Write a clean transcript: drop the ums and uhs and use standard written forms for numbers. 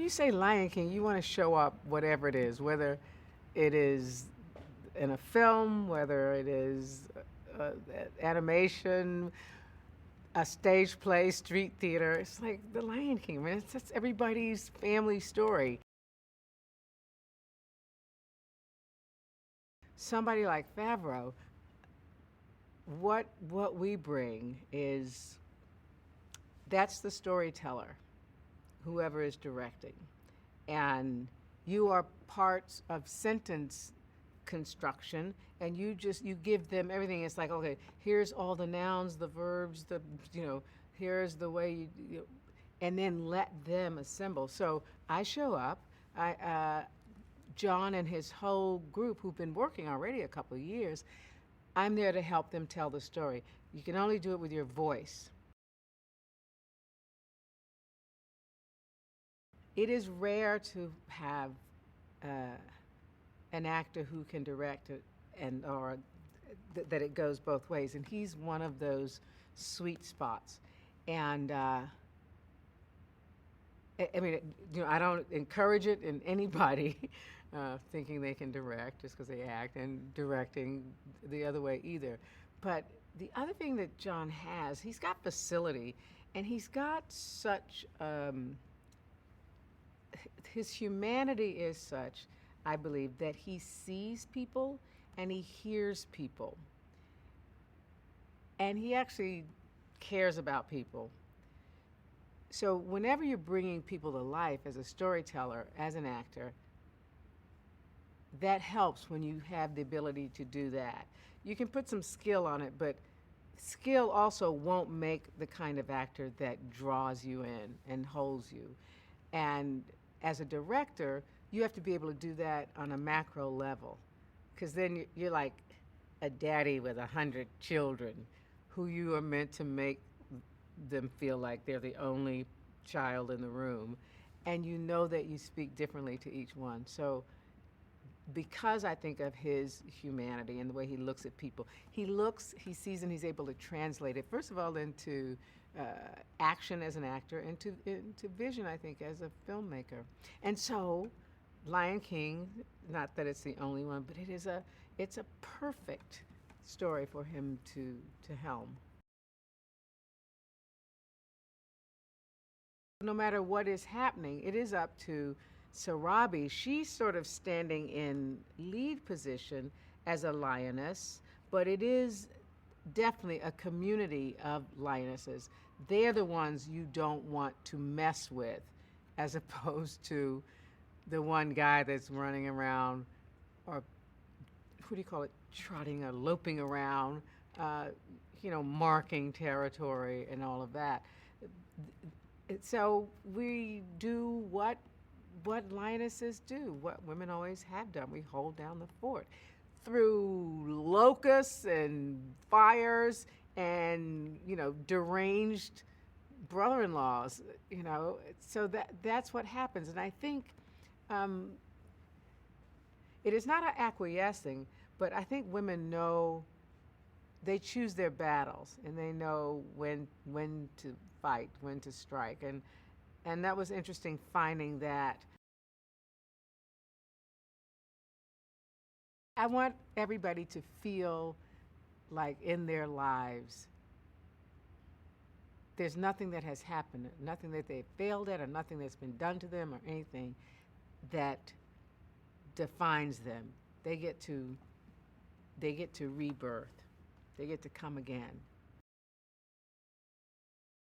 you say Lion King, you want to show up whatever it is, whether it is in a film, whether it is uh, animation, a stage play, street theater. It's like the Lion King, man. That's everybody's family story. Somebody like Favreau, what we bring is that's the storyteller, whoever is directing, and you are parts of sentence construction, and you give them everything. It's like, okay, here's all the nouns, the verbs, here's the way and then let them assemble. So I show up. John and his whole group, who've been working already a couple of years, I'm there to help them tell the story. You can only do it with your voice. It is rare to have uh, an actor who can direct it and or that it goes both ways, and he's one of those sweet spots. And I mean, I don't encourage it in anybody thinking they can direct just because they act, and directing the other way either. But the other thing that John has, he's got facility, and he's got such his humanity is such, I believe, that he sees people and he hears people. And he actually cares about people. So whenever you're bringing people to life as a storyteller, as an actor, that helps when you have the ability to do that. You can put some skill on it, but skill also won't make the kind of actor that draws you in and holds you. And as a director, you have to be able to do that on a macro level, because then you're like a daddy with 100 children who you are meant to make them feel like they're the only child in the room, and you know that you speak differently to each one. So because I think of his humanity and the way he looks at people, he sees, and he's able to translate it, first of all, into uh, action as an actor, into vision, I think, as a filmmaker. And so, Lion King, not that it's the only one, but it's a perfect story for him to helm. No matter what is happening, it is up to Sarabi. She's sort of standing in lead position as a lioness, but it is definitely a community of lionesses. They're the ones you don't want to mess with, as opposed to the one guy that's running around, or what do you call it, trotting or loping around, uh, marking territory and all of that. So we do what lionesses do, what women always have done. We hold down the fort through locusts and fires and deranged brother-in-laws. So that's what happens. And I think um, it is not acquiescing, but I think women know, they choose their battles, and they know when to fight, when to strike, and that was interesting, finding that. I want everybody to feel like in their lives there's nothing that has happened, nothing that they failed at, or nothing that's been done to them, or anything that defines them. They get to rebirth. They get to come again.